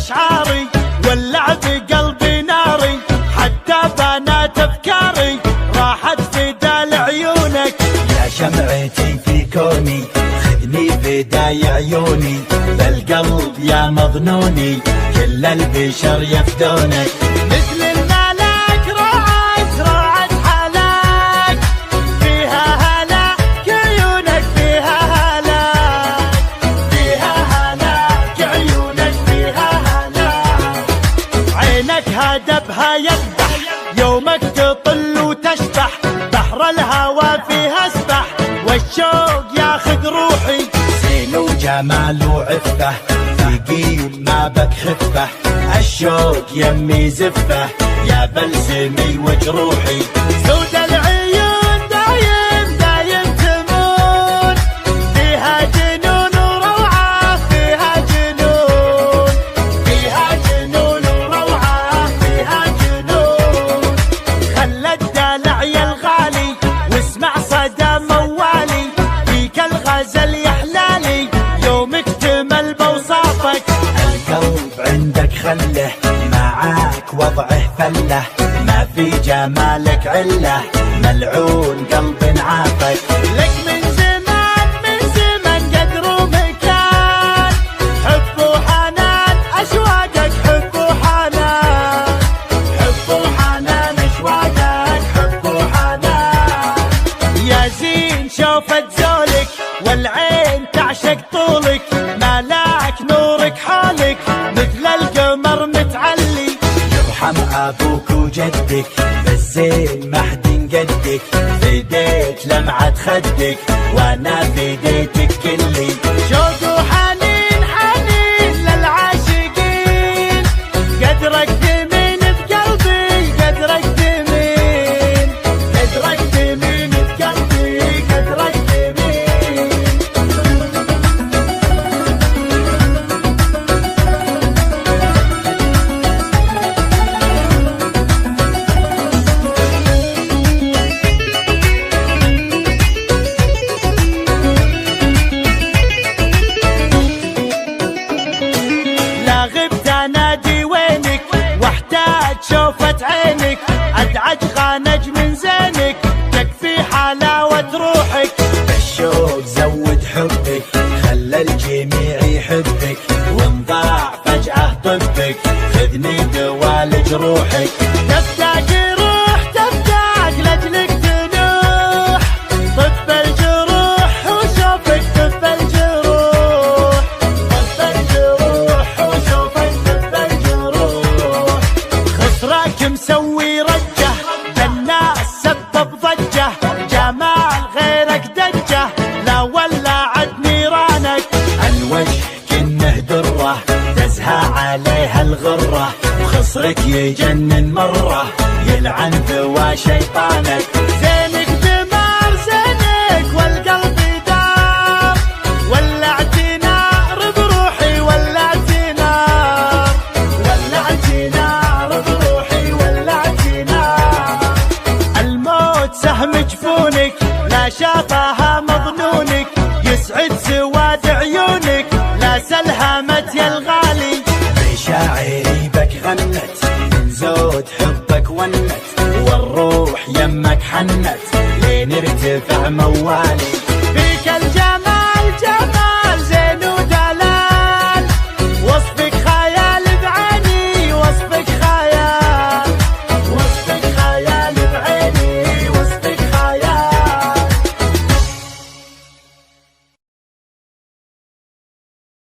أشعاري ولع بقلبي ناري، حتى بنات أفكاري راحت فدا لعيونك. يا شمعتي في كوني خذني فداي عيوني، بالقلب يا مظنوني كل البشر يفدونك. مثل الملاك روعت حلاك، فيها هلاك عيونك فيها هلاك، فيها هلاك عيونك فيها هلاك. عينك هدبها يذبح يومك تطل وتشبح، بحر الهوى فيها اسبح والشوق ياخذ روحي. زين وجمال وعفه ثقيل ما بك خفه، الشوق يمي زفه يا بلسمي وجروحي. سود العيون دايم تمون، فيها جنون وروعة فيها جنون، فيها جنون وروعة فيها جنون. خلى الدلع يا الغالي واسمع صدى موالي، فيك الغزل يحلالي يوم اكتمل بوصافك. القلب عندك خله معاك وضعه فله، ما في جمالك عله ملعون قلب عافك. لك من زمان قدر ومكان، حب وحنان أشواقك حب وحنان، حب وحنان أشواقك حب وحنان. يا زين شوفت زولك والعين تعشق طولك، ملاك نورك حالك مثل القمر متعلي. يرحم ابوك وجدك بالزين ما حد قدك، فديت لمعة خدك وانا فديتك كلي. شوق وحنين للعاشقين، قدرك ثمين بقلبي قدرك ثمين، قدرك ثمين بقلبي قدرك ثمين. لا غبت انادي وينك واحتاج شوفة عينك، ادعج خانج من زينك تكفي حلاوة روحك. الشوق زود حبك خلى الجميع يحبك، وانضاع فجأة طبك خذني دوال جروحك. تفتاق روح تفتاق لاجلك تنوح، طب الجروح وشوفك طب الجروح، طب الجروح وشوفك طب الجروح. خسرك مسوي رجه للناس سبب ضجه، جمال غيرك دجه لا ولعت نيرانك. الوجه كنه دره تزهى عليها الغره، وخصرك يجنن مره يلعن ذوى شيطانك. زينك دمار زينك والقلب دار، ولعت نار بروحي ولعت نار، ولعت نار بروحي ولعت نار. الموت سهم جفونك لا شافها مظنونك، يسعد سواد عيونك لا سلهمت يا الغالي. مشاعري بك غنت من زود حبك ونت، والروح يمك حنت لين ارتفع موالي.